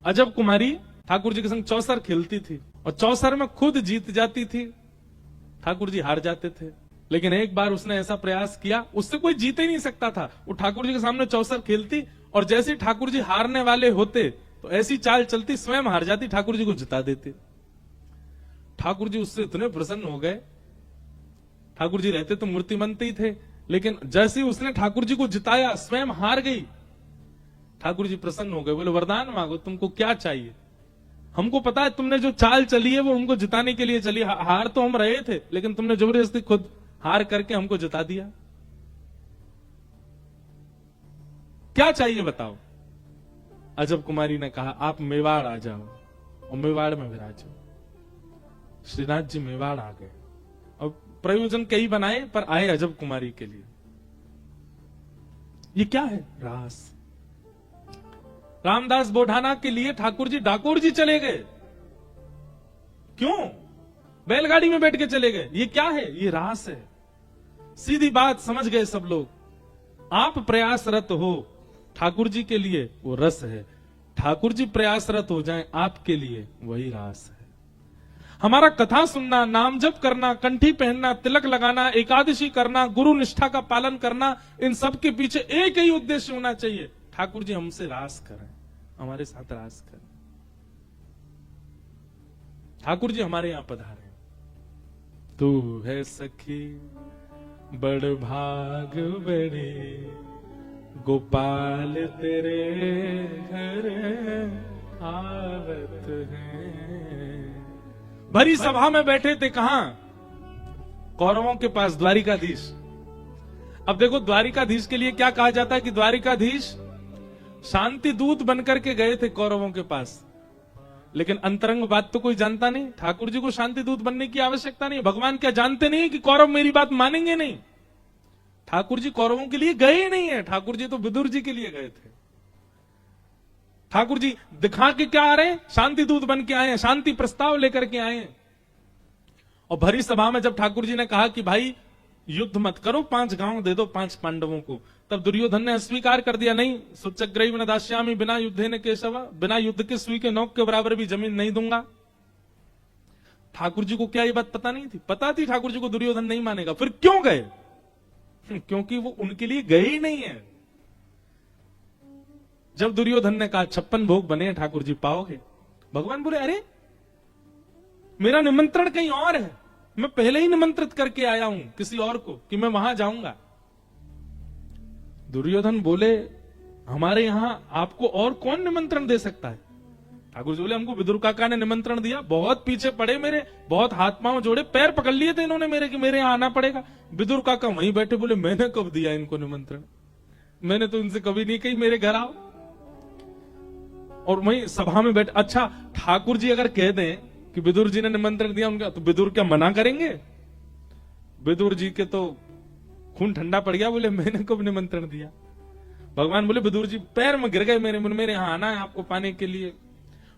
अजब कुमारी ठाकुर जी के संग चौसर खेलती थी और चौसर में खुद जीत जाती थी, ठाकुर जी हार जाते थे। लेकिन एक बार उसने ऐसा प्रयास किया, उससे कोई जीत ही नहीं सकता था। वो ठाकुर जी के सामने चौसर खेलती और जैसे ठाकुर जी हारने वाले होते तो ऐसी चाल चलती, स्वयं हार जाती, ठाकुर जी को जिता देती। ठाकुर जी उससे इतने प्रसन्न हो गए। ठाकुर जी रहते तो मूर्तिमंत ही थे, लेकिन जैसे उसने ठाकुर जी को जिताया, स्वयं हार गई, ठाकुर जी प्रसन्न हो गए। बोले वरदान मांगो, तुमको क्या चाहिए? हमको पता है तुमने जो चाल चली है वो हमको जिताने के लिए चली, हार तो हम रहे थे, लेकिन तुमने जबरदस्ती खुद हार करके हमको जिता दिया। क्या चाहिए बताओ? अजब कुमारी ने कहा, आप मेवाड़ आ जाओ और मेवाड़ में विराजो। श्रीनाथ जी मेवाड़ आ गए और प्रयोजन कई बनाए, पर आए अजब कुमारी के लिए। ये क्या है? रास। रामदास बोठाना के लिए ठाकुर जी डाकोर जी चले गए। क्यों? बैलगाड़ी में बैठ के चले गए। ये क्या है? ये रास है। सीधी बात समझ गए सब लोग। आप प्रयासरत हो ठाकुर जी के लिए, वो रस है। ठाकुर जी प्रयासरत हो जाएं आपके लिए, वही रास है। हमारा कथा सुनना, नाम जप करना, कंठी पहनना, तिलक लगाना, एकादशी करना, गुरु निष्ठा का पालन करना, इन सब के पीछे एक ही उद्देश्य होना चाहिए, ठाकुर जी हमसे रास करें, हमारे साथ रास करें। ठाकुर जी हमारे यहां पधारे। तू है सखी बड़ भाग बड़े, गोपाल तेरे घर आवत हैं। भरी सभा में बैठे थे कहां? कौरवों के पास, द्वारिकाधीश। अब देखो, द्वारिकाधीश के लिए क्या कहा जाता है कि द्वारिकाधीश शांति दूत बनकर के गए थे कौरवों के पास। लेकिन अंतरंग बात तो कोई जानता नहीं। ठाकुर जी को शांति दूत बनने की आवश्यकता नहीं। भगवान क्या जानते नहीं कि कौरव मेरी बात मानेंगे नहीं? ठाकुर जी कौरवों के लिए गए ही नहीं है, ठाकुर जी तो विदुर जी के लिए गए थे। ठाकुर जी दिखा के क्या आ रहे हैं? शांति दूत बन के आए हैं, शांति प्रस्ताव लेकर के आए हैं। और भरी सभा में जब ठाकुर जी ने कहा कि भाई युद्ध मत करो, 5 गांव दे दो 5 पांडवों को, तब दुर्योधन ने अस्वीकार कर दिया, नहीं, सुचग्रही न दास्यामि बिना युद्धे न केशव, बिना युद्ध के सुई के नोक के बराबर भी जमीन नहीं दूंगा। ठाकुर जी को क्या ये बात पता नहीं थी? पता थी ठाकुर जी को दुर्योधन नहीं मानेगा। फिर क्यों गए? क्योंकि वो उनके लिए गए ही नहीं है। जब दुर्योधन ने कहा 56 भोग बने ठाकुर जी, पाओगे? भगवान बोले, अरे मेरा निमंत्रण कहीं और है, मैं पहले ही निमंत्रित करके आया हूं किसी और को कि मैं वहां जाऊंगा। दुर्योधन बोले, हमारे यहां आपको और कौन निमंत्रण दे सकता है? ठाकुर जी बोले, हमको विदुर काका ने निमंत्रण दिया, बहुत पीछे पड़े मेरे, बहुत हाथ पांव जोड़े, पैर पकड़ लिए थे इन्होंने मेरे कि मेरे यहां आना पड़ेगा। विदुर काका वहीं बैठे, बोले मैंने कब दिया इनको निमंत्रण? मैंने तो इनसे कभी नहीं कही मेरे घर आओ। और वहीं सभा में बैठे। अच्छा, ठाकुर जी अगर कह दें कि विदुर जी ने निमंत्रण दिया उनका, तो विदुर क्या मना करेंगे? विदुर जी के तो खून ठंडा पड़ गया, बोले मैंने कब निमंत्रण दिया? भगवान बोले, विदुर जी पैर में गिर गए मेरे यहां आना है आपको पाने के लिए।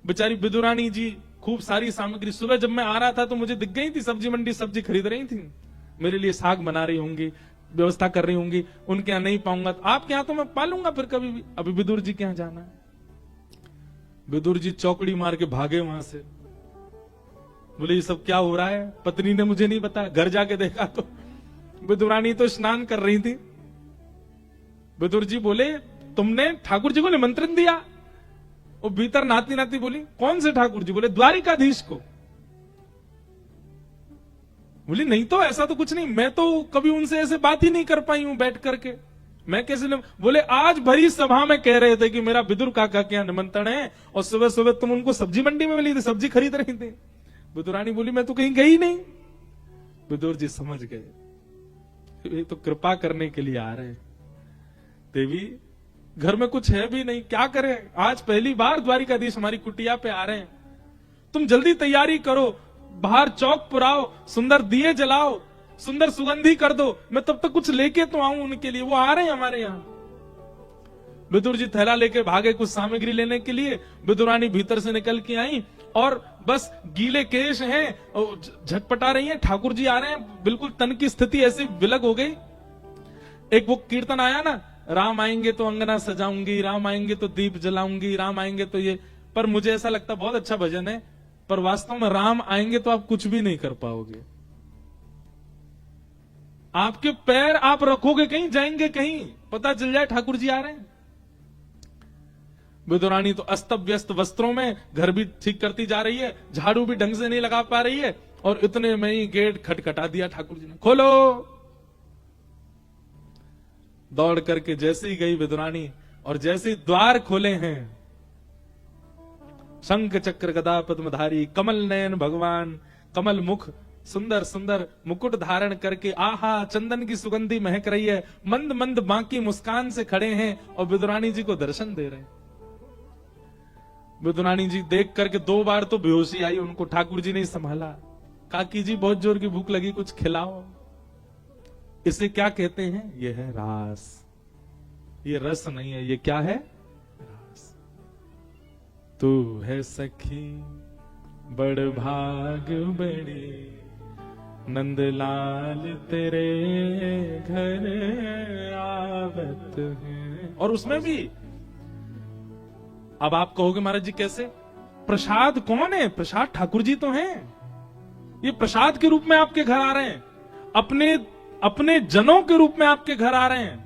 बेचारी विदुरानी जी खूब सारी सामग्री, सुबह जब मैं आ रहा था तो मुझे दिख गई थी सब्जी मंडी, सब्जी खरीद रही थी, मेरे लिए साग बना रही होंगी, व्यवस्था कर रही होंगी। उनके यहां नहीं पाऊंगा, तो आपके यहां तो मैं पालूंगा फिर कभी भी। अभी विदुर जी के यहां जाना है। विदुर जी चौकड़ी मार के भागे वहां से, बोले ये सब क्या हो रहा है? पत्नी ने मुझे नहीं बताया। घर जाके देखा तो विदुरानी तो स्नान कर रही थी। विदुर जी बोले, तुमने ठाकुर जी को निमंत्रण दिया? वो भीतर नाती नाती बोली, कौन से ठाकुर जी? बोले द्वारिकाधीश को। बोली नहीं तो, ऐसा तो कुछ नहीं, मैं तो कभी उनसे ऐसे बात ही नहीं कर पाई हूं बैठ करके, मैं कैसे बोले आज भरी सभा में कह रहे थे कि मेरा विदुर काका के यहां निमंत्रण है, और सुबह सुबह तुम उनको सब्जी मंडी में मिली थी, सब्जी खरीद रही थी। विदुरानी बोली मैं तो कहीं गई नहीं। विदुर जी समझ गए, ये तो कृपा करने के लिए आ रहे हैं। देवी घर में कुछ है भी नहीं, क्या करें? आज पहली बार द्वारिकाधीश हमारी कुटिया पे आ रहे हैं, तुम जल्दी तैयारी करो, बाहर चौक पुराओ, सुंदर दिए जलाओ, सुंदर सुगंधी कर दो, मैं तब तक कुछ लेके तो आऊं उनके लिए, वो आ रहे हैं हमारे यहां। विदुर जी थैला लेके भागे कुछ सामग्री लेने के लिए। विदुरानी भीतर से निकल के आई और बस गीले केश हैं, झटपटा रही हैं। ठाकुर जी आ रहे हैं, बिल्कुल तन की स्थिति ऐसी विलग हो गई। एक वो कीर्तन आया ना, राम आएंगे तो अंगना सजाऊंगी, राम आएंगे तो दीप जलाऊंगी, राम आएंगे तो ये, पर मुझे ऐसा लगता बहुत अच्छा भजन है, पर वास्तव में राम आएंगे तो आप कुछ भी नहीं कर पाओगे। आपके पैर आप रखोगे कहीं, जाएंगे कहीं, पता चल जाए ठाकुर जी आ रहे हैं। विदुरानी तो अस्त व्यस्त वस्त्रों में घर भी ठीक करती जा रही है, झाड़ू भी ढंग से नहीं लगा पा रही है, और इतने में ही गेट खटखटा दिया ठाकुर जी ने, खोलो। दौड़ करके जैसे ही गई विदुरानी, और जैसे ही द्वार खोले हैं, शंख चक्र गदा पद्मधारी कमल नयन भगवान, कमल मुख, सुंदर सुंदर मुकुट धारण करके, आहा चंदन की सुगंधी महक रही है, मंद मंद बांकी मुस्कान से खड़े हैं और विदुरानी जी को दर्शन दे रहे हैं। विदुरानी जी देख करके 2 बार तो बेहोशी आई उनको, ठाकुर जी ने संभाला, काकी जी बहुत जोर की भूख लगी, कुछ खिलाओ। इसे क्या कहते हैं? ये है रास। ये रस नहीं है, ये क्या है? रास। तू है सखी बड़ भाग बड़ी, नंदलाल तेरे घर आवत है। और उसमें भी अब आप कहोगे महाराज जी कैसे? प्रसाद कौन है? प्रसाद ठाकुर जी तो हैं। ये प्रसाद के रूप में आपके घर आ रहे हैं, अपने जनों के रूप में आपके घर आ रहे हैं।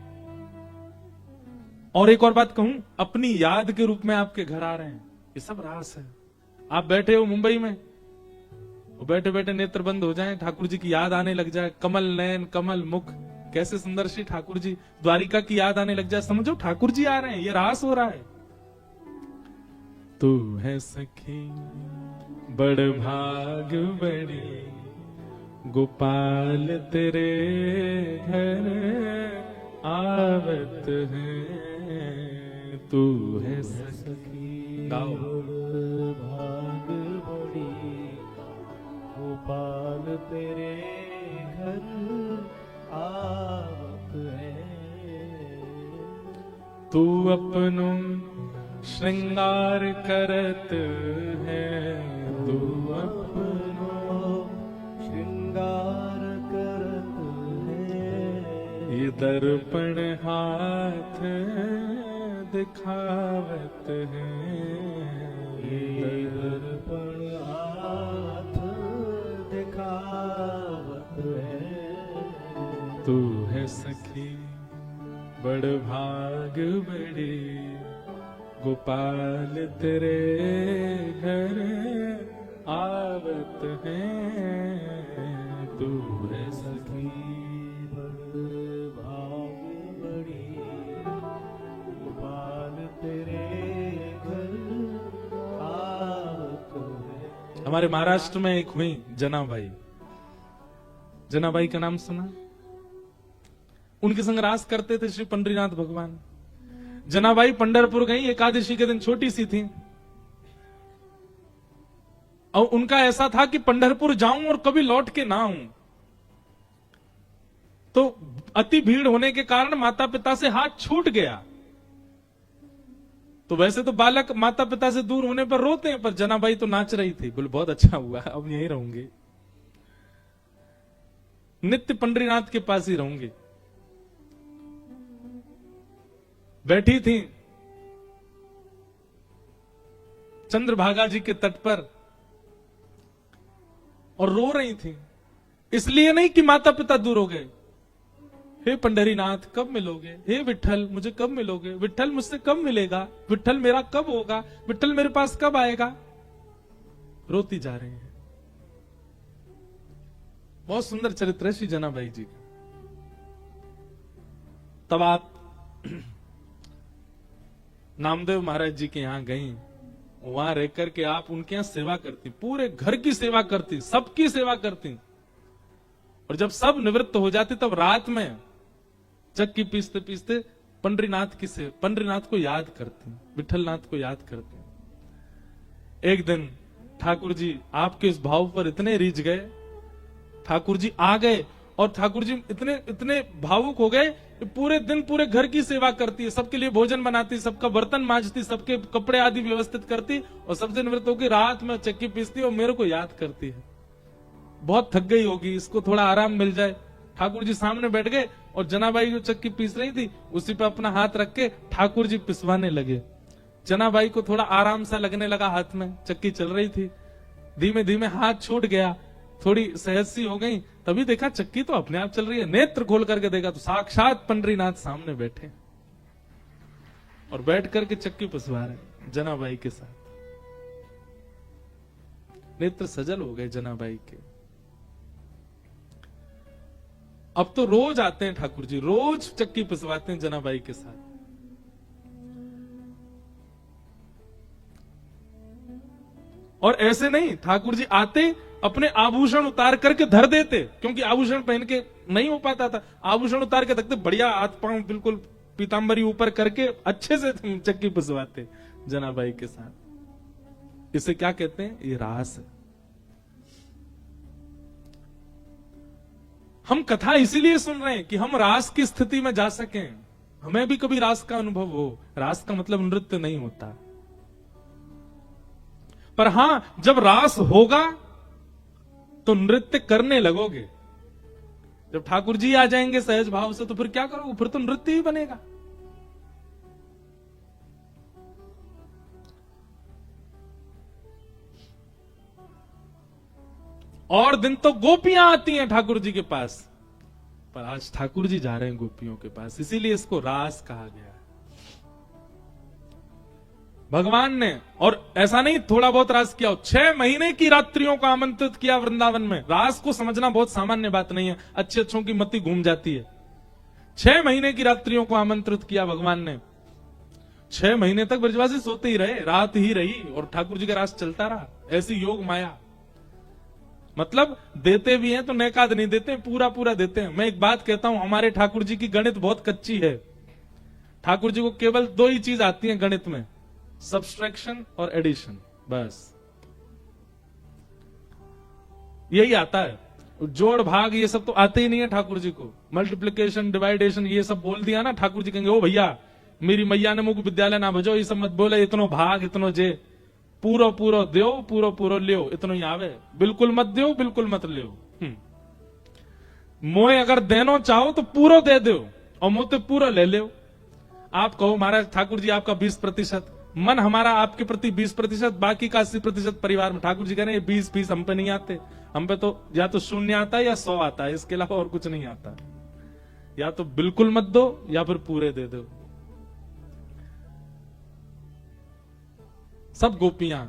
और एक और बात कहूं, अपनी याद के रूप में आपके घर आ रहे हैं। ये सब रास है। आप बैठे हो मुंबई में, बैठे बैठे नेत्र बंद हो जाएं, ठाकुर जी की याद आने लग जाए, कमल नयन कमल मुख, कैसे सुंदर श्री ठाकुर जी, द्वारिका की याद आने लग जाए, समझो ठाकुर जी आ रहे हैं, ये रास हो रहा है। तू है सखी बड़ भाग बड़ी, गोपाल तेरे घर आवत है। तू है सखी, गाओ। भाग बड़ी, गोपाल तेरे घर आवत है। तू अपनो श्रृंगार करत है, तू अपनो श्रृंगार करत है। ये दर्पण हाथ दिखावत है, ये दर्पण हाथ दिखावत है। तू है सखी बड़ भाग बड़ी, गोपाल तेरे घर आवत है। तू है सखी बड़ भाग बड़ी, गोपाल तेरे घर आवत है। हमारे महाराष्ट्र में एक हुई जनाबाई, जनाबाई का नाम सुना? उनके संग रास करते थे श्री पंडरीनाथ भगवान। जनाबाई पंढरपुर गई, एकादशी के दिन छोटी सी थी, और उनका ऐसा था कि पंढरपुर जाऊं और कभी लौट के ना आऊं। तो अति भीड़ होने के कारण माता पिता से हाथ छूट गया। तो वैसे तो बालक माता पिता से दूर होने पर रोते हैं, पर जनाबाई तो नाच रही थी, बोले बहुत अच्छा हुआ, अब यहीं रहूंगी, नित्य पंडरीनाथ के पास ही रहूंगी। बैठी थी चंद्रभागा जी के तट पर और रो रही थी, इसलिए नहीं कि माता पिता दूर हो गए। हे पंडरीनाथ कब मिलोगे? हे विठल मुझे कब मिलोगे? विठल मुझसे कब मिलेगा? विठल मेरा कब होगा? विठल मेरे पास कब आएगा? रोती जा रही है। बहुत सुंदर चरित्र है श्री जनाबाई जी का। तब आप नामदेव महाराज जी के यहां गई, वहां रह करके आप उनके यहां सेवा करती, पूरे घर की सेवा करती, सबकी सेवा करती। और जब सब निवृत्त हो जाते तब रात में चक्की पीसते पीसते पंडरीनाथ को याद करती, विठलनाथ को याद करती। एक दिन ठाकुर जी आपके इस भाव पर इतने रीझ गए, ठाकुर जी आ गए और ठाकुर जी इतने भावुक हो गए, पूरे दिन पूरे घर की सेवा करती है, सबके लिए भोजन बनाती, सबका बर्तन मांजती, सबके कपड़े आदि व्यवस्थित करती, और सबसे निवृत्त होकर रात में चक्की पीसती और मेरे को याद करती है। बहुत थक गई होगी, इसको थोड़ा आराम मिल जाए। ठाकुर जी सामने बैठ गए और जनाबाई जो चक्की पीस रही थी उसी पे अपना हाथ रख के ठाकुर जी पिसवाने लगे। जनाबाई को थोड़ा आराम सा लगने लगा, हाथ में चक्की चल रही थी, धीमे धीमे हाथ छूट गया, थोड़ी सहज सी हो गई, तभी देखा चक्की तो अपने आप चल रही है। नेत्र खोल करके देखा तो साक्षात पंडरीनाथ सामने बैठे और बैठ करके चक्की पुसवा रहे जनाबाई के साथ। नेत्र सजल हो गए जनाबाई के। अब तो रोज आते हैं ठाकुर जी, रोज चक्की पुसवाते हैं जनाबाई के साथ। और ऐसे नहीं, ठाकुर जी आते अपने आभूषण उतार करके धर देते, क्योंकि आभूषण पहन के नहीं हो पाता था। आभूषण उतार के रखते, बढ़िया हाथ पांव बिल्कुल पीतांबरी ऊपर करके अच्छे से चक्की पुसवाते जनाबाई के साथ। इसे क्या कहते हैं? ये रास है। हम कथा इसीलिए सुन रहे हैं कि हम रास की स्थिति में जा सकें, हमें भी कभी रास का अनुभव हो। रास का मतलब नृत्य नहीं होता, पर हां, जब रास होगा तो नृत्य करने लगोगे। जब ठाकुर जी आ जाएंगे सहज भाव से, तो फिर क्या करोगे? फिर तो नृत्य ही बनेगा। और दिन तो गोपियां आती हैं ठाकुर जी के पास, पर आज ठाकुर जी जा रहे हैं गोपियों के पास, इसीलिए इसको रास कहा गया। भगवान ने, और ऐसा नहीं थोड़ा बहुत रास किया, 6 महीने की रात्रियों को आमंत्रित किया वृंदावन में। रास को समझना बहुत सामान्य बात नहीं है, अच्छे अच्छों की मति घूम जाती है। 6 महीने की रात्रियों को आमंत्रित किया भगवान ने। 6 महीने तक ब्रजवासी सोते ही रहे, रात ही रही, और ठाकुर जी का रास चलता रहा। ऐसी योग माया। मतलब देते भी हैं तो नैकाद नहीं देते, पूरा पूरा देते हैं। मैं एक बात कहता हूं, हमारे ठाकुर जी की गणित बहुत कच्ची है। ठाकुर जी को केवल 2 ही चीज आती है गणित में, सब्सट्रैक्शन और एडिशन, बस यही आता है। जोड़ भाग ये सब तो आते ही नहीं है ठाकुर जी को। मल्टीप्लिकेशन, डिवाइडेशन, ये सब बोल दिया ना, ठाकुर जी कहेंगे ओ भैया मेरी मैया ने मुझे विद्यालय ना भेजो, ये सब मत बोले, इतनो भाग इतनो जे, पूरो पूरो दो, पूरो पूरो लियो, इतनो ही आवे, बिल्कुल मत दो, बिल्कुल मत लियो। मोए अगर देनो चाहो तो पूरो दे दो और मोते पूरा ले लो। आप कहो महाराज ठाकुर जी आपका 20%, मन हमारा आपके प्रति 20%, बाकी का 80% परिवार में। ठाकुर जी कह रहे हैं 20 हम पे नहीं आते, हम पे तो या तो 0 आता है या 100 आता है, इसके अलावा और कुछ नहीं आता। या तो बिल्कुल मत दो या फिर पूरे दे दो। सब गोपियां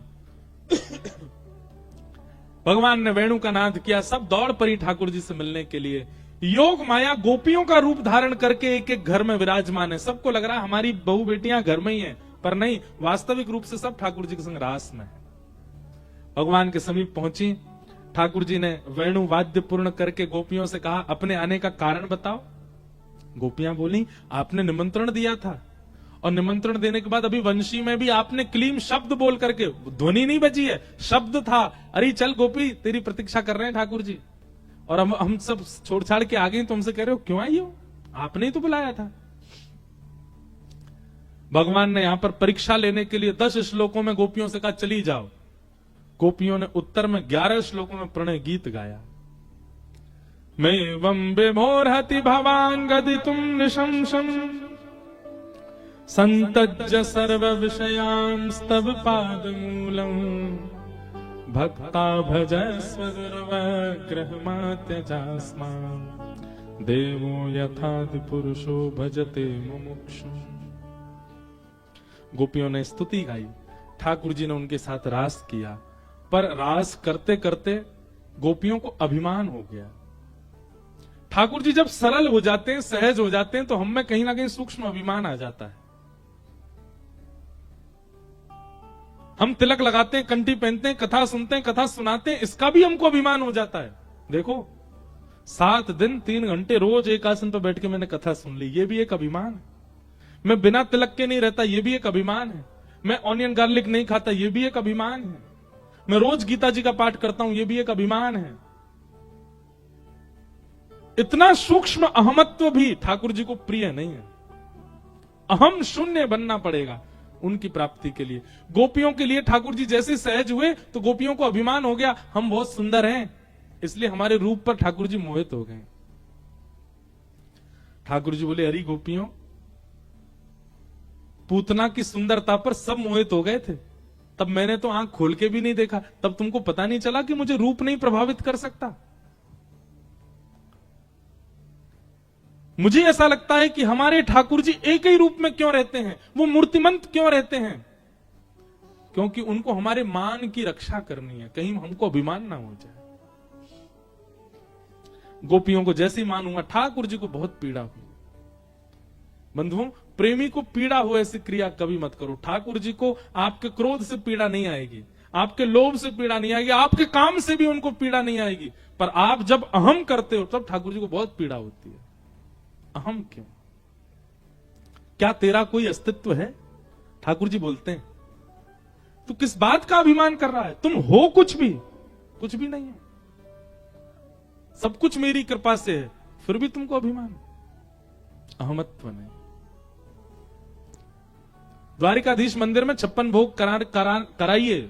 भगवान ने वेणु का नाद किया, सब दौड़ पड़ी ठाकुर जी से मिलने के लिए। योग माया गोपियों का रूप धारण करके एक एक घर में विराजमान है। सबको लग रहा है हमारी बहू बेटियां घर में ही हैं, पर नहीं, वास्तविक रूप से सब ठाकुर जी के संग रास में। भगवान के समीप पहुंची, ठाकुर जी ने वेणु वाद्य पूर्ण करके गोपियों से कहा अपने आने का कारण बताओ। गोपियां बोली आपने निमंत्रण दिया था, और निमंत्रण देने के बाद अभी वंशी में भी आपने क्लीम शब्द बोल करके, ध्वनि नहीं बजी है, शब्द था, अरे चल गोपी तेरी प्रतीक्षा कर रहे हैं ठाकुर जी, और हम सब छोड़ छाड़ के आ गए, तुमसे कह रहे हो क्यों आई हो, आपने ही तो बुलाया था। भगवान ने यहां पर परीक्षा लेने के लिए 10 श्लोकों में गोपियों से कहा चली जाओ। गोपियों ने उत्तर में 11 श्लोकों में प्रणय गीत गाया। मैं वम विमोहति भवांगदितुम निशंसम संतज्य सर्व विषयांस्तव पादमूलम भक्ता भजस्व गुरुवग्रहमात्यजास्मा देवो यथादि पुरुषो भजते मुमुक्षु। गोपियों ने स्तुति गाई, ठाकुर जी ने उनके साथ रास किया, पर रास करते करते गोपियों को अभिमान हो गया। ठाकुर जी जब सरल हो जाते हैं, सहज हो जाते हैं, तो हम में कहीं ना कहीं सूक्ष्म अभिमान आ जाता है। हम तिलक लगाते हैं, कंठी पहनते हैं, कथा सुनते हैं, कथा सुनाते हैं, इसका भी हमको अभिमान हो जाता है। देखो 7 दिन 3 घंटे रोज एक आसन पर बैठ के मैंने कथा सुन ली, ये भी एक अभिमान है। मैं बिना तिलक के नहीं रहता, ये भी एक अभिमान है। मैं ऑनियन गार्लिक नहीं खाता, ये भी एक अभिमान है। मैं रोज गीता जी का पाठ करता हूं, ये भी एक अभिमान है। इतना सूक्ष्म अहमत्व भी ठाकुर जी को प्रिय नहीं है। अहम शून्य बनना पड़ेगा उनकी प्राप्ति के लिए। गोपियों के लिए ठाकुर जी जैसे सहज हुए तो गोपियों को अभिमान हो गया, हम बहुत सुंदर हैं, इसलिए हमारे रूप पर ठाकुर जी मोहित हो गए। ठाकुर जी बोले अरे गोपियों, पूतना की सुंदरता पर सब मोहित हो गए थे। तब मैंने तो आंख खोल के भी नहीं देखा, तब तुमको पता नहीं चला कि मुझे रूप नहीं प्रभावित कर सकता। मुझे ऐसा लगता है कि हमारे ठाकुर जी एक ही रूप में क्यों रहते हैं, वो मूर्तिमंत क्यों रहते हैं, क्योंकि उनको हमारे मान की रक्षा करनी है, कहीं हमको अभिमान ना हो जाए। गोपियों को जैसे ही मान हुआ, ठाकुर जी को बहुत पीड़ा हुई। बंधुओं, प्रेमी को पीड़ा हो ऐसी क्रिया कभी मत करो। ठाकुर जी को आपके क्रोध से पीड़ा नहीं आएगी, आपके लोभ से पीड़ा नहीं आएगी, आपके काम से भी उनको पीड़ा नहीं आएगी, पर आप जब अहम करते हो तब ठाकुर जी को बहुत पीड़ा होती है। अहम क्यों? क्या तेरा कोई अस्तित्व है? ठाकुर जी बोलते हैं तू किस बात का अभिमान कर रहा है? तुम हो कुछ भी नहीं है, सब कुछ मेरी कृपा से है, फिर भी तुमको अभिमान, अहमत्व नहीं। द्वारिकाधीश मंदिर में 56 भोग कराइए,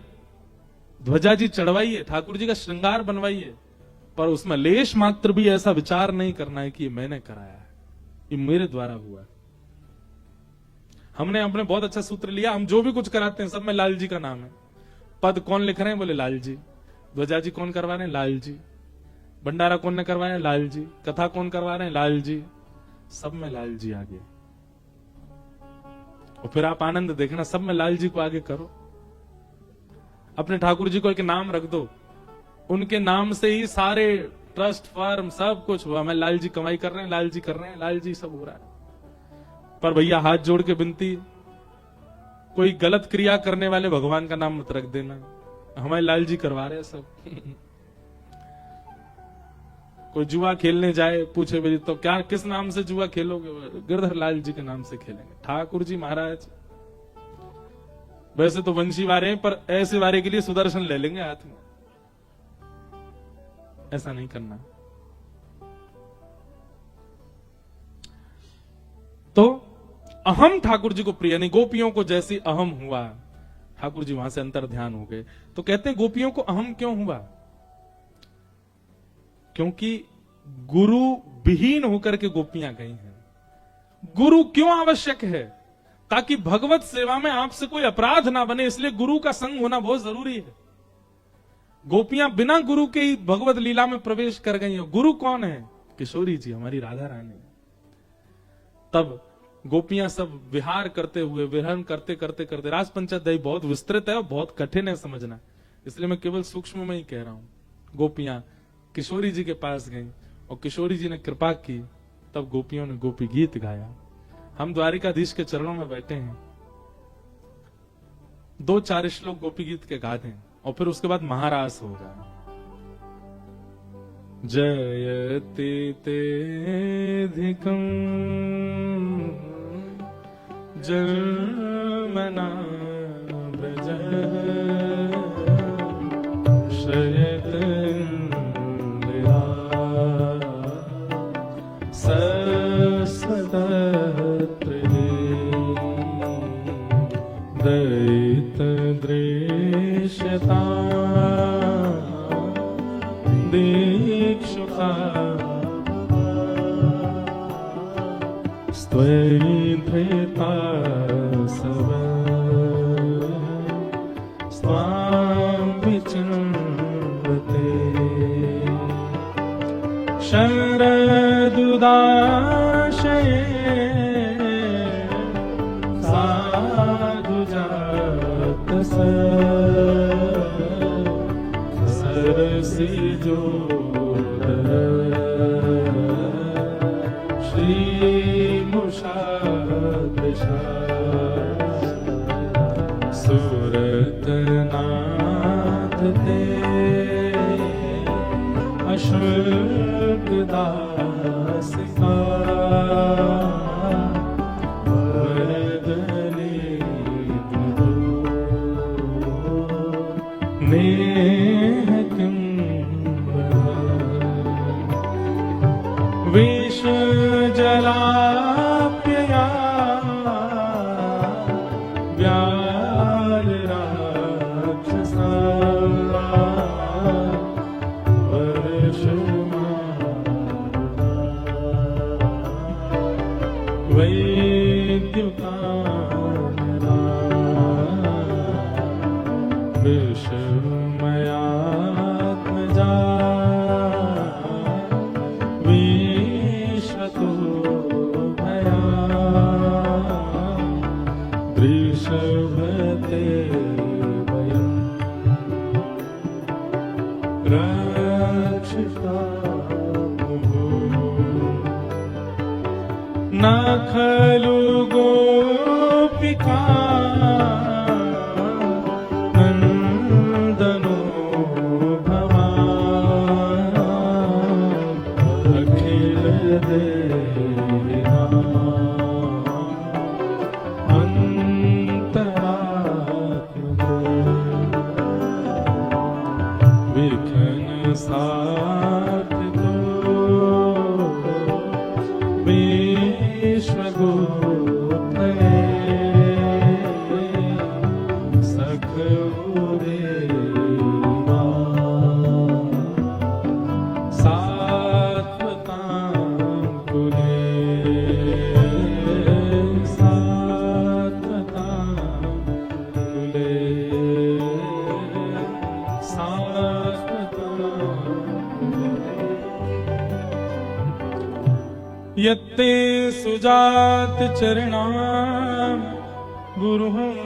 ध्वजा जी चढ़वाइए, ठाकुर जी का श्रृंगार बनवाइए, पर उसमें लेश मात्र भी ऐसा विचार नहीं करना है कि ये मैंने कराया है, ये मेरे द्वारा हुआ है। हमने बहुत अच्छा सूत्र लिया, हम जो भी कुछ कराते हैं सब में लाल जी का नाम है। पद कौन लिख रहे हैं? बोले लाल जी। ध्वजा जी कौन करवा रहे हैं? लाल जी। भंडारा कौन ने करवाया है? लाल जी। कथा कौन करवा रहे हैं? लाल जी। सब में लाल जी आगे, और फिर आप आनंद देखना, सब में लाल जी को आगे करो। अपने ठाकुर जी को एक नाम रख दो, उनके नाम से ही सारे ट्रस्ट फर्म सब कुछ हुआ। मैं लाल जी कमाई कर रहे हैं, लाल जी कर रहे हैं, लाल जी सब हो रहा है। पर भैया हाथ जोड़ के विनती, कोई गलत क्रिया करने वाले भगवान का नाम मत रख देना, हमारे लाल जी करवा रहे हैं सब। कोई जुआ खेलने जाए, पूछे भाई तो क्या किस नाम से जुआ खेलोगे? गिरधर लाल जी के नाम से खेलेंगे। ठाकुर जी महाराज वैसे तो वंशी वारे हैं, पर ऐसे वारे के लिए सुदर्शन ले लेंगे हाथ में। ऐसा नहीं करना। तो अहम ठाकुर जी को प्रिय नहीं। गोपियों को जैसी अहम हुआ, ठाकुर जी वहां से अंतर ध्यान हो गए। तो कहते हैं गोपियों को अहम क्यों हुआ? क्योंकि गुरु विहीन होकर के गोपियां गई हैं। गुरु क्यों आवश्यक है? ताकि भगवत सेवा में आपसे कोई अपराध ना बने, इसलिए गुरु का संग होना बहुत जरूरी है। गोपियां बिना गुरु के ही भगवत लीला में प्रवेश कर गई हैं। गुरु कौन है? किशोरी जी, हमारी राधा रानी। तब गोपियां सब विहार करते हुए, विहरण करते करते करते, रास पंचध्यायी बहुत विस्तृत है और बहुत कठिन है समझना, इसलिए मैं केवल सूक्ष्म में ही कह रहा हूं। गोपियां किशोरी जी के पास गई और किशोरी जी ने कृपा की, तब गोपियों ने गोपी गीत गाया। हम द्वारिकाधीश के चरणों में बैठे हैं, 2-4 श्लोक गोपी गीत के गा दें और फिर उसके बाद महारास होगा। जयति तेधिकं जन्मना व्रज शयत इंदिरा ससतत्र दयित दृश्यता दीक्षुता स्त्वैधृता सब स्वां विचिन्वते शरदुदाशये साधु जात सरसी जोर श्री मुषादृशा सुरतनाथ ते अशुल्क दासिका वरदने मधु नेह किं विष जलाप्यया व्याल राक्षसा वर्षमाना वैद्युता विश्वमयात्मजा विश्वतो भया वृषभते वयम् रक्षिता न खलु गोपिका नन्दनो भवान् अखिल देहा अंतरात्मा विघ्न साधितो विश्वगोप्तये सखोदेवा सात्वतां कुले सात्वतां कुले सात्वतां कुले यत्ते सुजात चरणां गुरुहंस्तनेषु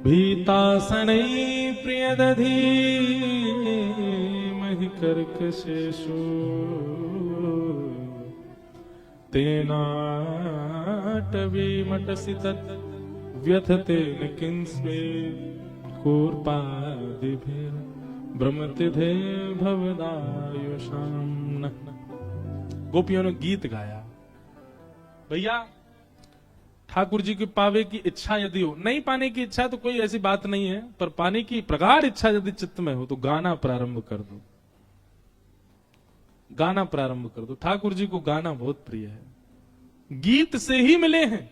भीतासनै प्रियदधीमहि कर्कशेषु तेनाटवीमटसि तत् व्यथतेन किंस्मे कूर्पादिभिर् भ्रमतिधे भवदायुषाम। गोपियों ने गीत गाया। भैया ठाकुर जी की पावे की इच्छा यदि हो, नहीं पाने की इच्छा तो कोई ऐसी बात नहीं है, पर पाने की प्रगाढ़ इच्छा यदि चित्त में हो तो गाना प्रारंभ कर दो, गाना प्रारंभ कर दो। ठाकुर जी को गाना बहुत प्रिय है, गीत से ही मिले हैं।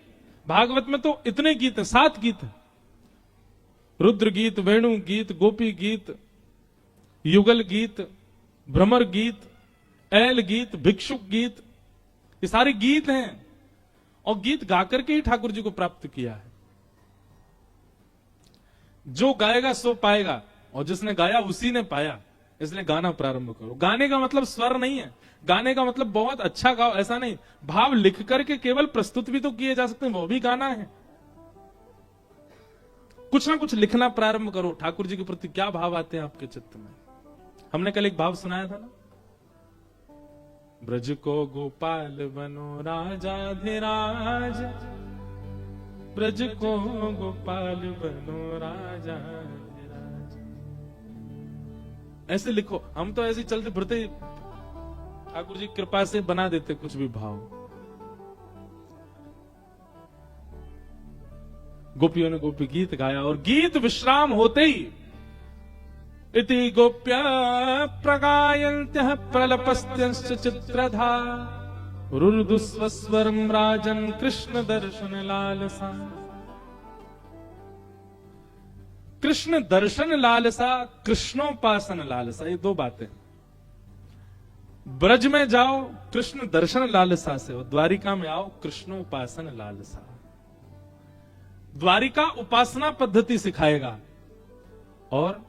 भागवत में तो इतने गीत हैं, 7 गीत हैं, रुद्र गीत, वेणु गीत, गोपी गीत, युगल गीत, भ्रमर गीत, ऐल गीत, भिक्षुक गीत, ये सारे गीत हैं। और गीत गाकर के ही ठाकुर जी को प्राप्त किया है। जो गाएगा सो पाएगा, और जिसने गाया उसी ने पाया। इसलिए गाना प्रारंभ करो। गाने का मतलब स्वर नहीं है, गाने का मतलब बहुत अच्छा गाओ ऐसा नहीं। भाव लिख करके केवल प्रस्तुत भी तो किए जा सकते हैं, वो भी गाना है। कुछ ना कुछ लिखना प्रारंभ करो। ठाकुर जी के प्रति क्या भाव आते हैं आपके चित्त में। हमने कल एक भाव सुनाया था ना, ब्रज को गोपाल बनो राजाधिराज, ब्रज को गोपाल बनो राजाधिराज। ऐसे लिखो। हम तो ऐसे चलते फिरते ठाकुर जी कृपा से बना देते कुछ भी भाव। गोपियों ने गोपी गीत गाया, और गीत विश्राम होते ही इति गोप्य प्रगायन्त्यः प्रलपस्त्यंश्च चित्रधा रुरुदुस्वस्वरं राजन् कृष्ण दर्शन लालसा। कृष्ण दर्शन लालसा, कृष्णोपासन लालसा, ये 2 बातें। ब्रज में जाओ कृष्ण दर्शन लालसा से, और द्वारिका में आओ कृष्णोपासन लालसा। द्वारिका उपासना पद्धति सिखाएगा। और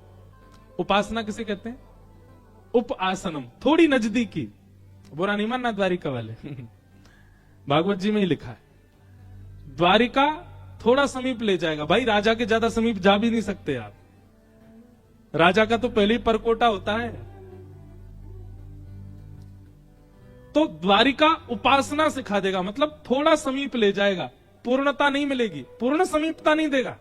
उपासना किसे कहते हैं? उपासनम, थोड़ी नजदीकी। बुरा नहीं मानना द्वारिका वाले भागवत जी में ही लिखा है, द्वारिका थोड़ा समीप ले जाएगा। भाई राजा के ज्यादा समीप जा भी नहीं सकते आप, राजा का तो पहले ही परकोटा होता है। तो द्वारिका उपासना सिखा देगा, मतलब थोड़ा समीप ले जाएगा। पूर्णता नहीं मिलेगी, पूर्ण समीपता नहीं देगा।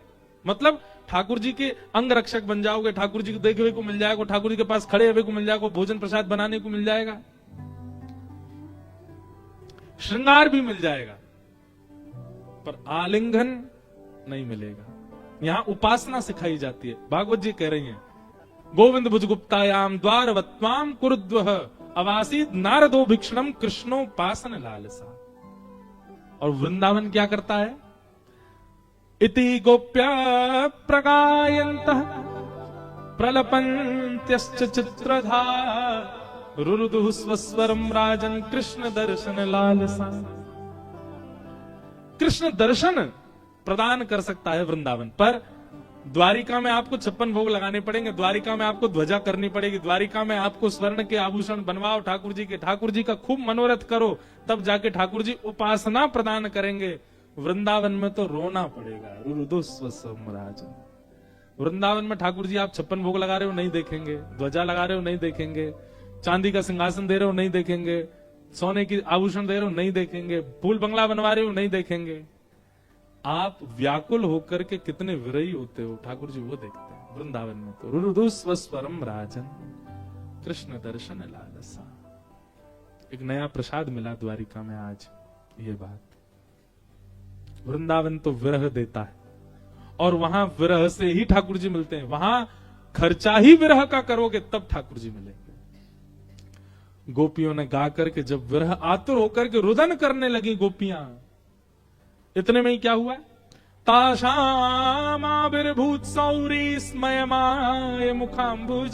मतलब ठाकुर जी के अंग रक्षक बन जाओगे, ठाकुर जी को देखे हुए को मिल जाएगा, ठाकुर जी के पास खड़े हुए को मिल जाएगा, भोजन प्रसाद बनाने को मिल जाएगा, श्रृंगार भी मिल जाएगा, पर आलिंगन नहीं मिलेगा। यहां उपासना सिखाई जाती है। भागवत जी कह रही हैं, गोविंद भुजगुप्तायाम द्वारवत्वाम कुरुद्वः अवासीत नारदो भिक्षणम कृष्णोपासन लालसा। और वृंदावन क्या करता है? इति गोप्य प्रगायन्तः प्रलपन्त्यश्च चित्रधा रुरुदुः स्वस्वरं राजन् कृष्ण दर्शन लालसा। कृष्ण दर्शन प्रदान कर सकता है वृंदावन। पर द्वारिका में आपको 56 भोग लगाने पड़ेंगे, द्वारिका में आपको ध्वजा करनी पड़ेगी, द्वारिका में आपको स्वर्ण के आभूषण बनवाओ ठाकुर जी के, ठाकुर जी का खूब मनोरथ करो, तब जाके ठाकुर जी उपासना प्रदान करेंगे। वृंदावन में तो रोना पड़ेगा। महाराज वृंदावन में ठाकुर जी आप 56 भोग लगा रहे हो नहीं देखेंगे, ध्वजा लगा रहे हो नहीं देखेंगे, चांदी का सिंहासन दे रहे हो नहीं देखेंगे, सोने की आभूषण दे रहे हो नहीं देखेंगे, फूल बंगला बनवा रहे हो नहीं देखेंगे। आप व्याकुल होकर के कितने विरही होते हो ठाकुर जी वो देखते हैं। वृंदावन में तो रुरुदुस्वस्वरम राजन कृष्ण दर्शन लालसा। एक नया प्रसाद मिला द्वारिका में आज, ये बात। वृंदावन तो विरह देता है और वहां विरह से ही ठाकुर जी मिलते हैं। वहां खर्चा ही विरह का करोगे तब ठाकुर जी मिलेंगे। गोपियों ने गा करके जब विरह आतुर होकर के रुदन करने लगी गोपियां, इतने में ही क्या हुआ? ताशामाविर्भूत सौरी स्मयमाय मुखाम्बुज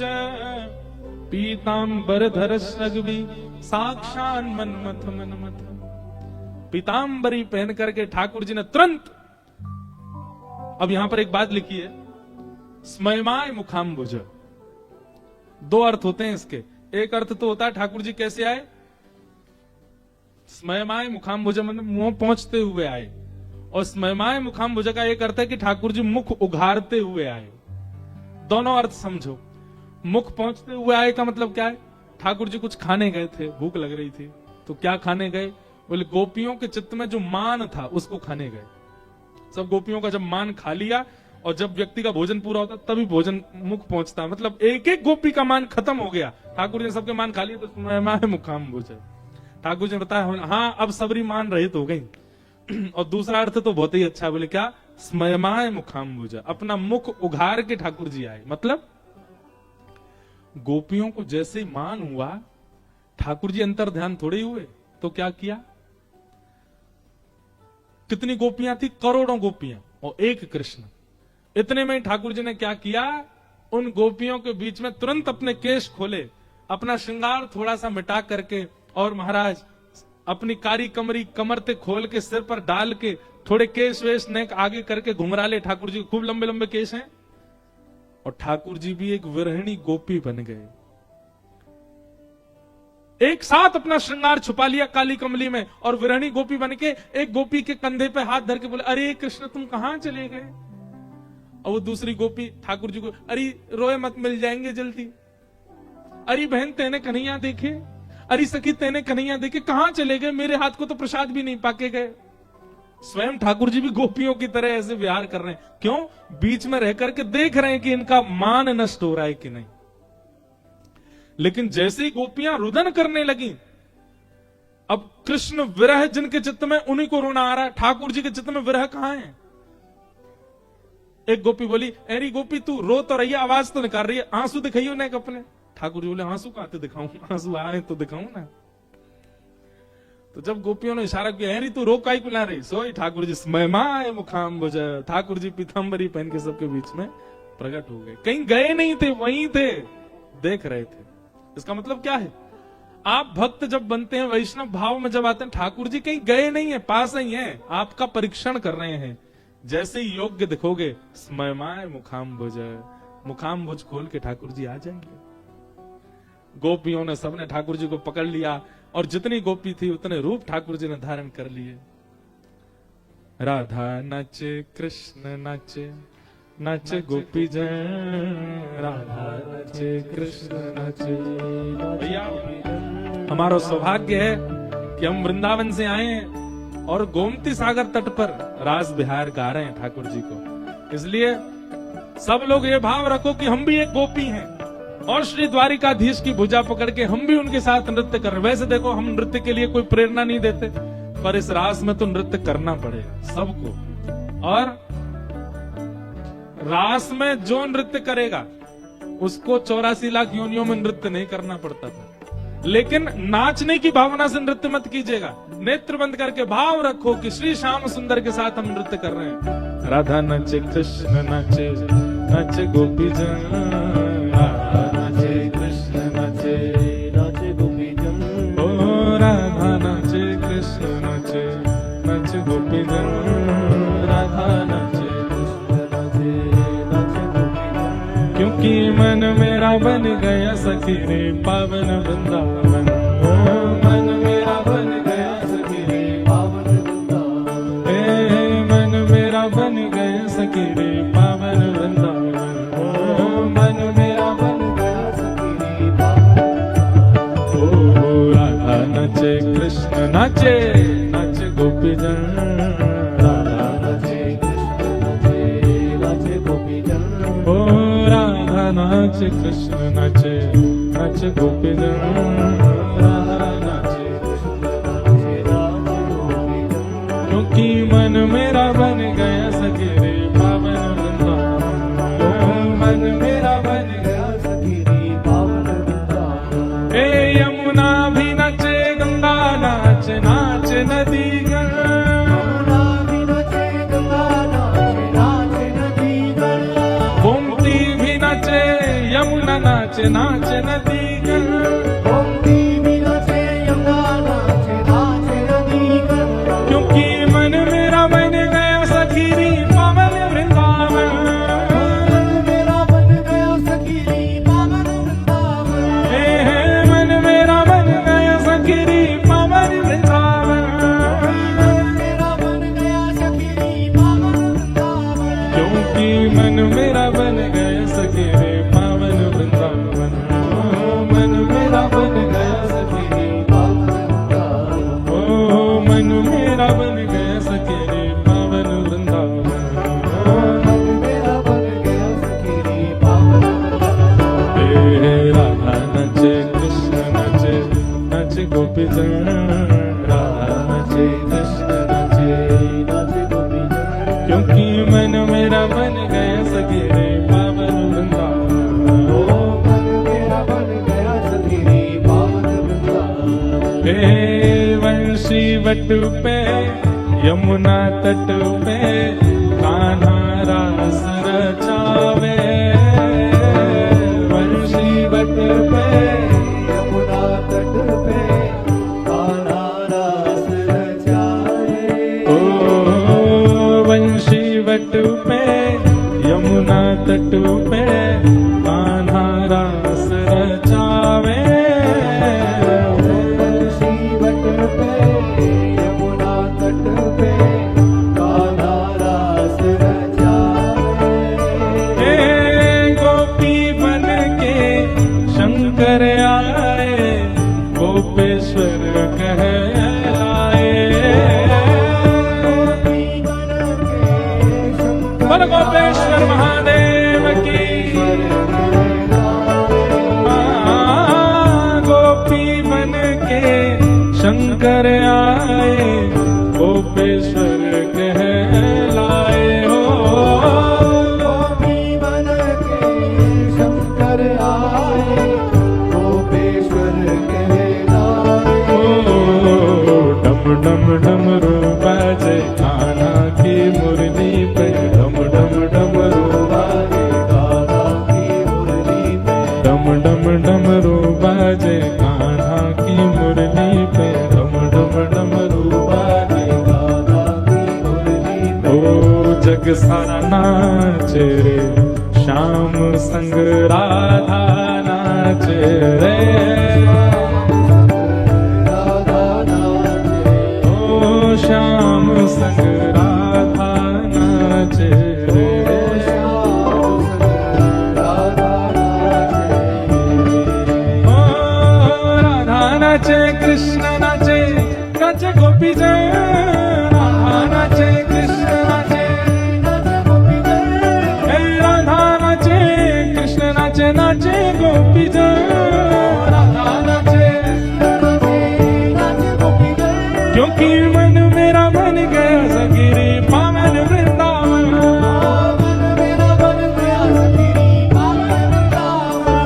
पीतांबर सगवी साक्षान मनमथ मनमथ। पीतांबरी पहन करके ठाकुर जी ने तुरंत, अब यहां पर एक बात लिखी है, स्मयमाय मुखाम्बुज, दो अर्थ होते हैं इसके। एक अर्थ तो होता है ठाकुर जी कैसे आए, स्मयमाय मुखाम्बुज मतलब मुंह पहुंचते हुए आए, और स्मयमाय मुखाम्बुज का एक अर्थ है कि ठाकुर जी मुख उघारते हुए आए। दोनों अर्थ समझो। मुख पहुंचते हुए आए का मतलब क्या है? ठाकुर जी कुछ खाने गए थे, भूख लग रही थी, तो क्या खाने गए? बोले गोपियों के चित्त में जो मान था उसको खाने गए। सब गोपियों का जब मान खा लिया और जब व्यक्ति का भोजन पूरा होता तभी भोजन मुख पहुंचता, मतलब एक एक गोपी का मान खत्म हो गया। ठाकुर जी ने सबके मान खा लिए तो स्मयमाय मुखाम्बुज। ठाकुर जी ने बताया हाँ अब सबरी मान रहित हो गई। और दूसरा अर्थ तो बहुत ही अच्छा, बोले क्या? स्मयमाय मुखाम्बुज, अपना मुख उघार के ठाकुर जी आए। मतलब गोपियों को जैसे मान हुआ, ठाकुर जी अंतर ध्यान थोड़े हुए, तो क्या किया? कितनी गोपियां थी? करोड़ों गोपियां और एक कृष्ण। इतने में ठाकुर जी ने क्या किया? उन गोपियों के बीच में तुरंत अपने केश खोले, अपना श्रृंगार थोड़ा सा मिटा करके, और महाराज अपनी कारी कमरी कमर ते खोल के सिर पर डाल के थोड़े केश वेश नेक आगे करके घुंघराले। ठाकुर जी खूब लंबे लंबे केश हैं, और ठाकुर जी भी एक विरहिणी गोपी बन गए। एक साथ अपना श्रृंगार छुपा लिया काली कमली में, और विरहिणी गोपी बन के एक गोपी के कंधे पे हाथ धर के बोले, अरे कृष्ण तुम कहां चले गए? और वो दूसरी गोपी ठाकुर जी को, अरे रोए मत, मिल जाएंगे जल्दी। अरे बहन तेने कन्हैया देखे, अरे सखी तेने कन्हैया देखे, कहां चले गए? मेरे हाथ को तो प्रसाद भी नहीं पाके गए। स्वयं ठाकुर जी भी गोपियों की तरह ऐसे विहार कर रहे हैं। क्यों? बीच में रह करके देख रहे हैं कि इनका मान नष्ट हो रहा है कि नहीं। लेकिन जैसे ही गोपियां रुदन करने लगी, अब कृष्ण विरह जिनके चित्त में, उन्हीं को रोना आ रहा है। ठाकुर जी के चित्त में विरह कहां है? एक गोपी बोली, अरे गोपी तू रो तो रही है, आवाज तो निकाल रही है, आंसू दिखाइयो ना अपने। ठाकुर जी बोले, आंसू कहां से दिखाऊं? आंसू आए तो दिखाऊं ना। तो जब गोपियों ने इशारा किया, अरे तू रो काई पिला रही, सोई ठाकुर जी स्मयमाय मुखाम्बुज, ठाकुर जी पीतांबरी पहन के सबके बीच में प्रकट हो गए। कहीं गए नहीं थे, वहीं थे, देख रहे थे। इसका मतलब क्या है? आप भक्त जब बनते हैं, वैष्णव भाव में जब आते हैं, ठाकुर जी कहीं गए नहीं है, पास ही हैं, आपका परीक्षण कर रहे हैं। जैसे ही योग्य दिखोगे, स्मयमाय मुखाम्बुज, मुखाम्बुज खोल के ठाकुर जी आ जाएंगे। गोपियों ने सबने ठाकुर जी को पकड़ लिया, और जितनी गोपी थी उतने रूप ठाकुर जी ने धारण कर लिए। राधा नाचे कृष्ण नाचे, नाचे गोपी जन, राधा नाचे कृष्ण नाचे। भैया हमारा सौभाग्य है कि हम वृंदावन से आए हैं और गोमती सागर तट पर रास बिहार गा रहे हैं ठाकुर जी को। इसलिए सब लोग ये भाव रखो कि हम भी एक गोपी हैं, और श्री द्वारिकाधीश की भुजा पकड़ के हम भी उनके साथ नृत्य कर रहे। वैसे देखो हम नृत्य के लिए कोई प्रेरणा नहीं देते, पर इस रास में तो नृत्य करना पड़ेगा सबको। और रास में जो नृत्य करेगा उसको 84 लाख योनियों में नृत्य नहीं करना पड़ता था। लेकिन नाचने की भावना से नृत्य मत कीजिएगा, नेत्र बंद करके भाव रखो कि श्री श्याम सुंदर के साथ हम नृत्य कर रहे हैं। राधा नाचे कृष्ण नाचे, नाचे गोपी जन, नाचे कृष्ण नाचे, नाचे गोपी जन, ओ राधा नाचे कृष्ण नाचे, नाचे गोपी जन, राधा क्योंकि मन मेरा बन गया सखी रे पावन वृंदावन। मन मेरा बन गया सखी रे पावन वृंदावन। मन मेरा बन गया सखी रे पावन वृंदावन। मन मेरा बन गया सखी रे पावन। ओ राधा नाचे कृष्ण नाचे नाचे गोपीजन। राधा नाचे कृष्ण नाचे नाचे गोपीजन। ओ राधा नाचे कृष्ण नाचे नाचे गोपीजन। राधा नाचे कृष्ण नाचे नाचे गोपीजन। क्योंकि मन मेरा बन गया सखी रे पावन वृंदावन। मन मेरा बन गया सखी रे पावन वृंदावन। हे यमुना भी नाचे गंगा नाच नाच नदी गण। यमुना भी नाचे गंगा नाचे नाचे नदी गण। गोमती भी नाचे यमुना नाच नाच नदी गण। गोमती भी नाचे यमुना नाचे नाचे नदी गण। क्योंकि मन मेरा बन गया सखी रे पावन वृंदावन। मन मेरा बन गया सखी रे पावन वृंदावन। मन मेरा बन गया सखी रे पावन वृंदावन। मन मेरा बन गया सखी रे पावन वृंदावन। क्योंकि मन मेरा बन गया सखी रे पावन वृंदावन। मन मेरा बन गया सखी रे पावन वृंदावन। ओ मन मेरा बन गया सखी रे पावन वृंदावन। मन मेरा बन गया सखी रे पावन वृंदावन। हे राधा नाचे कृष्ण नाचे नाचे गोपीजन। राधा नाचे कृष्ण नाचे नाचे गोपीजन। क्योंकि मन मेरा बन गया सखी रे पावन वृंदावन। ओ मन मेरा बन गया सखी रे पावन वृंदावन। हे वंशी वट पे यमुना तट पे कान्हा रास रचावे। वंशी वट पे यमुना तट पे कान्हा रास रचाए। ओ वंशी वट पे यमुना तट पे कान्हा रास रचावे। शिवट पे यमुना तट पे कान्हा रास रचाए। हे गोपी बन के शंकर आए गोपेश्वर कहलाए। गोपी बन के शंकर बोल गोपेश्वर महादेव की। गोपी बन के शंकर आए गोपेश्वर कहलाए। हो गोपी बन के शंकर आए गोपेश्वर कहलाए। ओ डम डम डमरू बाजे कान्हा की मुरली पे। डम डम डमरू बाजे कान्हा की मुरली पे। डम डम डमरू बाजे कान्हा की मुरली पे। डम डम डमरू बाजे कान्हा की मुरली पे। ओ जग सारा नाचे रे श्याम संग राधा नाचे रे। राधा नाचे। ओ श्याम संग राधा नाचे रे। राधा नाचे। ओ राधा नाचे कृष्ण नाचे नाचे गोपीजन। राधा नाचे कृष्ण नाचे हे राधा नाचे कृष्ण नाचे नाचे गोपीजन। राधा नाचे क्योंकि मन मेरा बन गया सखी रे पावन वृंदावन।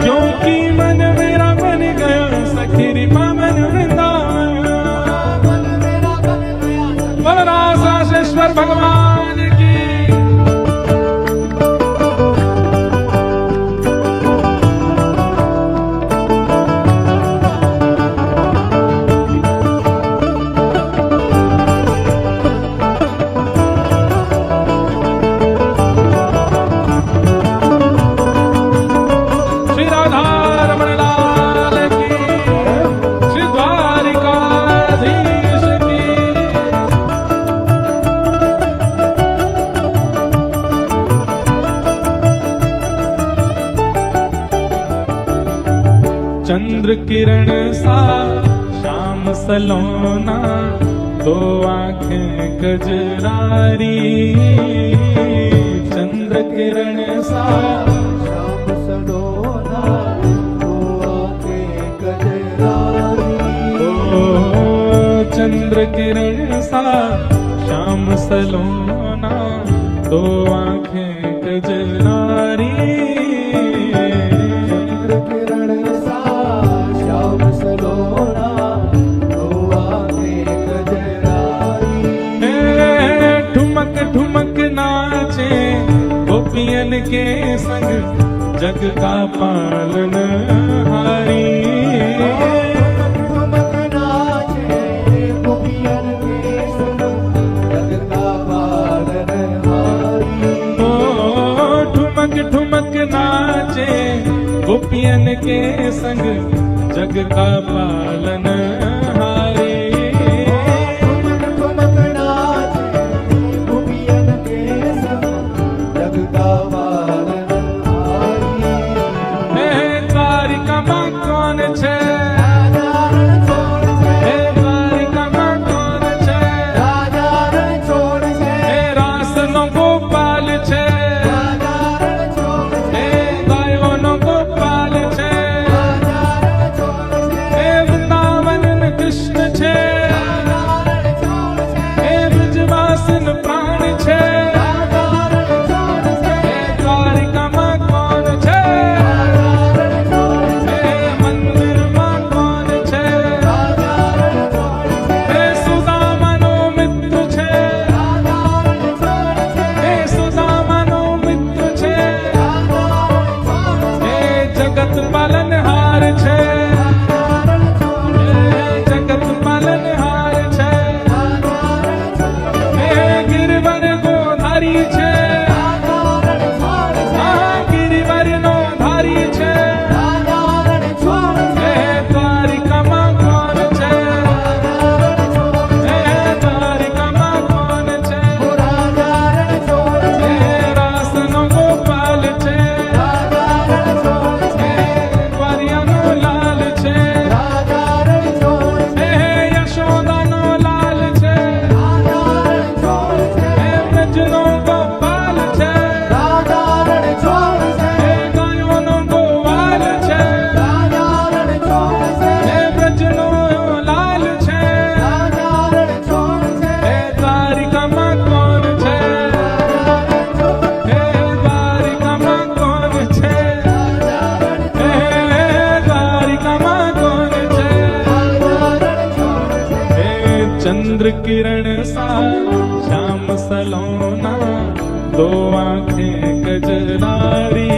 क्योंकि मन मेरा बन गया सखी रे पावन वृंदावन। बलरासाश्वर भगवान की। चंद्र किरण सा श्याम सलोना, दो आंखें कजरारी। चंद्र किरण सा श्याम सलोना, दो आंखें कजरारी। ओ चंद्र किरण सा श्याम सलोना, दो आंखें कजरारी। चंद्र किरण सा श्याम सलोना, दो आंखें कजरारी। ठुमक ठुमक नाचे गोपियन के संग, जग का पालन हारी। ठुमक नाचे गोपियन के संग, जग का पालनहारी। ओ ठुमक ठुमक नाचे गोपियन के संग, जग का पालन हारी। ठुमक ठुमक नाचे गोपियन के संग, जग का पालनहारी। द्वारिका मां कौन छे? राजा रण छोड़ छे, द्वारिका मां कौन छे? राजा रण छोड़ छे, रास नो गोपाल छे, राजा रण छोड़ छे, गायो नो गोपाल छे। राजा रण छोड़ छे, वृंदावन में कृष्ण छे, राजा रण छोड़ छे, ब्रजवासन प्राण छे। राजा रण छोड़ छे, द्वारिका मां कौन छे? राजा रण छोड़ छे, मंदिर मां कौन छे? राजा रण छोड़ छे, सुदामा नो मित्र छे, राजा रण छोड़ छे, सुदामा नो मित्र छे। राजा रण छोड़ छे, जगत पालनहार छे, राजा रण छोड़ छे, जगत पालनहार छे। राजा रण छोड़ छे, गिरवर गोधारी छे, राजा रण छोड़ छे, गिरवर नो धारी छे। राजा रण छोड़ छे, द्वारिका मां कौन छे? राजा रण छोड़ छे, द्वारिका मां कौन छे? राजा रण छोड़ छे, रास नो गोपाल छे, राजा रण छोड़ छे, ग्वारिया नो लाल छे। राजा रण छोड़ छे, यशोदा नो लाल छे, राजा रण छोड़ छे, ब्रज नो गोपाल छे। राजा रण छोड़ छे, गायो नो गोवाल छे, राजा रण छोड़ छे, ब्रज नो लाल छे। राजा रण छोड़ छे, द्वारिका मां कौन छे? द्वारिका मां कौन छे? द्वारिका मां कौन छे? चंद्र किरण सा श्याम सलोना, दो आंखें कजरारी।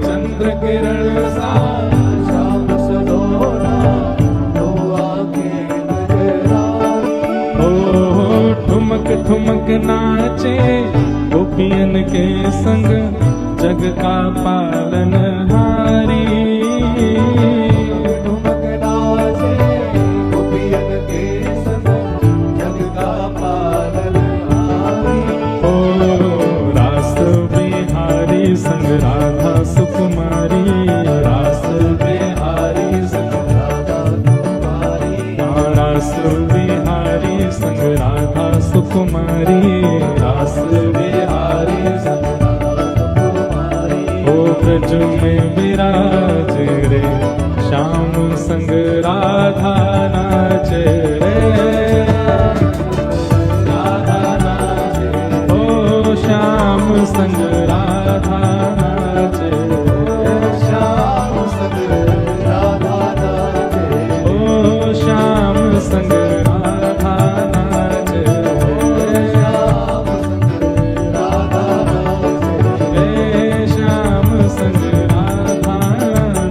चंद्र किरण सा श्याम सलोना, दो आंखें कजरारी। ओ ठुमक ठुमक नाचे गोपियन के संग, जग का पालन हारी। ठुमक नाचे गोपियन के संग, जग का पालनहारी। ओ रास बिहारी संग राधा सुकुमारी, रास बिहारी संग राधा कुमारी, रास बिहारी संग राधा सुकुमारी, रास बिहारी संग। ओ ब्रज में विराज रे, श्याम संग राधा नाचे रे। राधा नाचे, ओ श्याम संग राधा नाचे। श्याम संग राधा नाचे, ओ श्याम संग राधा नाचे। श्याम संग राधा नाचे, हे श्याम संग राधा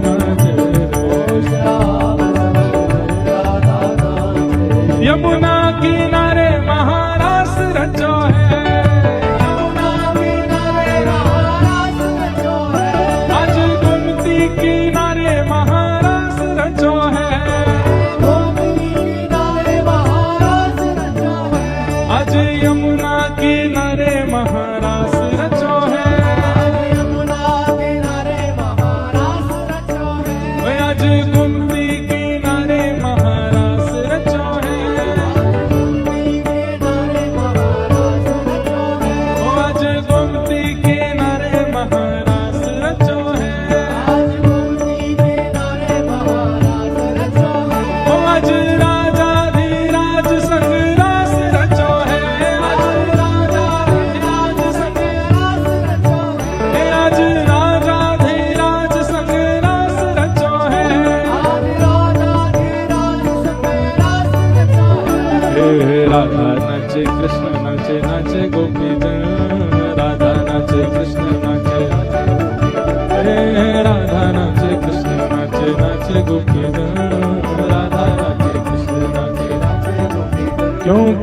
नाचे। श्याम संग राधा नाचे। यमुना किनारे महारास रचो है, यमुना किनारे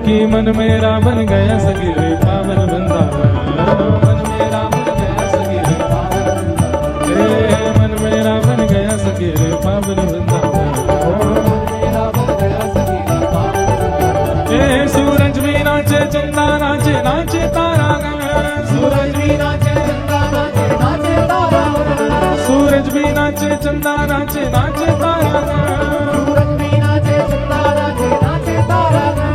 क्योंकि मन मेरा बन गया सखी रे पावन वृंदावन, मन मेरा बन गया सखी रे पावन वृंदावन, मन मेरा बन गया सखी रे पावन वृंदावन, सूरज भी नाचे चंदा नाचे नाचे तारा गण, सूरज भी नाचे चंदा नाचे नाचे तारा गण, सूरज भी नाचे चंदा नाचे नाचे तारा गण, सूरज भी नाचे चंदा नाचे नाचे तारा गण,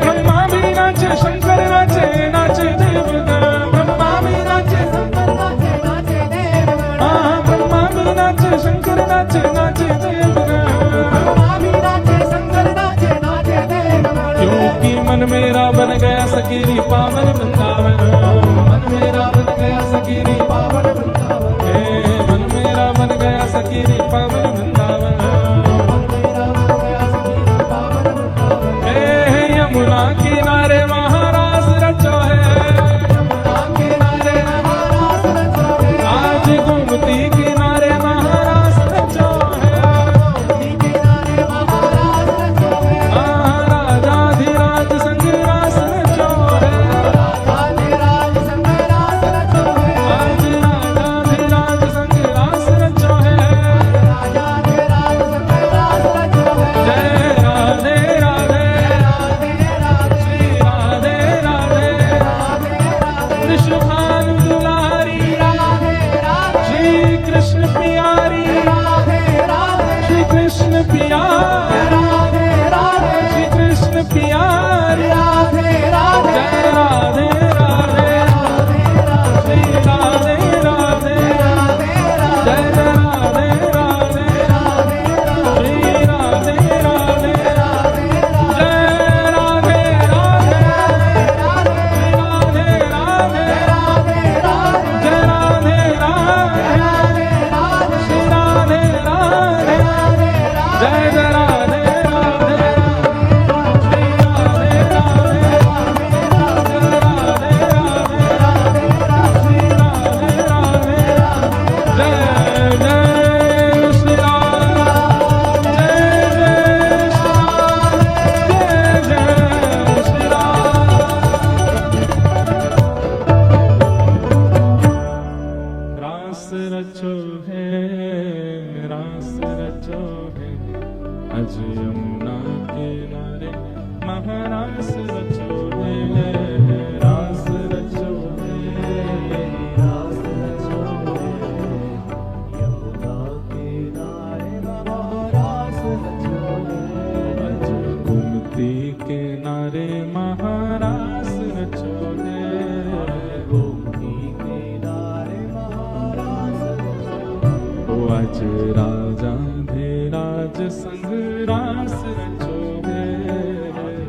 ब्रह्मा भी नाचे शंकर नाचे नाचे देवगण, ब्रह्मा भी नाचे शंकर नाचे नाचे देवगण, हाँ ब्रह्मा भी नाचे शंकर नाचे नाचे देवगण, ब्रह्मा भी नाचे शंकर नाचे नाचे देवगण, क्योंकि मन मेरा बन गया सखी पावन वृंदावन, मन मेरा बन गया सखी पावन वृंदावन, मन मेरा बन गया सखी पावन वृंदावन, मन मेरा बन गया सखी पावन वृंदावन, यमुना किनारे महाराज रचो है, यमुना किनारे महाराज रचो है, आज गोमती किनारे महाराज रचो है, गोमती किनारे महाराज रचो है, राजाधिराज संग रास रचो है, राजाधिराज संग रास रचो है, आज राजाधिराज संग रास रचो है, राजाधिराज संग रास रचो है, जय राधे राधे श्री राधे राधे कृष्ण भानु दुलारी श्री कृष्ण प्यारी श्री कृष्ण प्यारी श्री कृष्ण प्यारी जय राधे राधे श्री राधे राधे जय राधे राधे श्री राधे राधे जय राधे राधे राधे राधे जय राधे राधे श्री राधे राधे जय जय राधे राधे श्री राधे राधे जय राधे राधे श्री राधे राधे जय जय श्री राम जय जय श्री राम रास रचो है रास रचो है अज यमुना किनारे महारास रचो है रास रचो है रास रचो है यमुना किनारे महारास रचो है अज गोमती किनारे महारास रचो है गोमती किनारे महारास रचो है आज राजाधिराज संग रास रचो है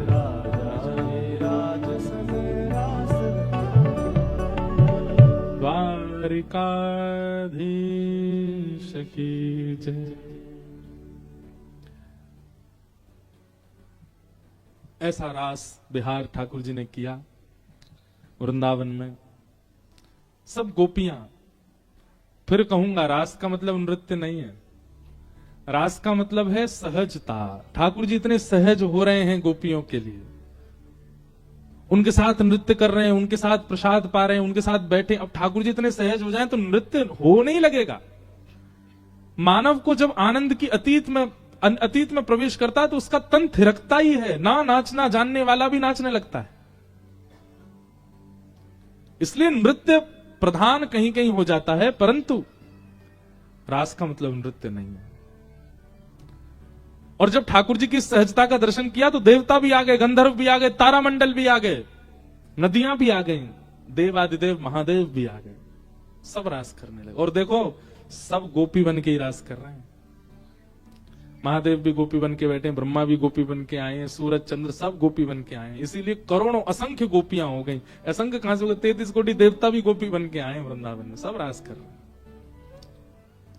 राजाधिराज संग रास द्वारिकाधीश की जय। ऐसा रास बिहार ठाकुर जी ने किया वृंदावन में, सब गोपियां। फिर कहूंगा रास का मतलब नृत्य नहीं है, रास का मतलब है सहजता। ठाकुर जी इतने सहज हो रहे हैं गोपियों के लिए, उनके साथ नृत्य कर रहे हैं, उनके साथ प्रसाद पा रहे हैं, उनके साथ बैठे। अब ठाकुर जी इतने सहज हो जाएं तो नृत्य हो नहीं लगेगा। मानव को जब आनंद की अतीत में प्रवेश करता है तो उसका तन थिरकता ही है, ना नाचना जानने वाला भी नाचने लगता है। इसलिए नृत्य प्रधान कहीं कहीं हो जाता है, परंतु रास का मतलब नृत्य नहीं है। और जब ठाकुर जी की सहजता का दर्शन किया तो देवता भी आ गए, गंधर्व भी आ गए, तारामंडल भी आ गए, नदियां भी आ गई, देवादिदेव महादेव भी आ गए, सब रास करने लगे। और देखो सब गोपी बन के ही रास कर रहे हैं। महादेव भी गोपी बन के बैठे, ब्रह्मा भी गोपी बन के आए हैं, सूरज चंद्र सब गोपी बन के आए हैं। इसीलिए करोड़ों असंख्य गोपियां हो गई। असंख्य कहां से हो गए? 33 कोटि देवता भी गोपी बन के आए हैं वृंदावन में, सब रास कर रहे हैं।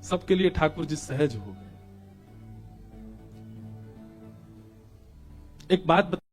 सबके लिए ठाकुर जी सहज हो गए। एक बात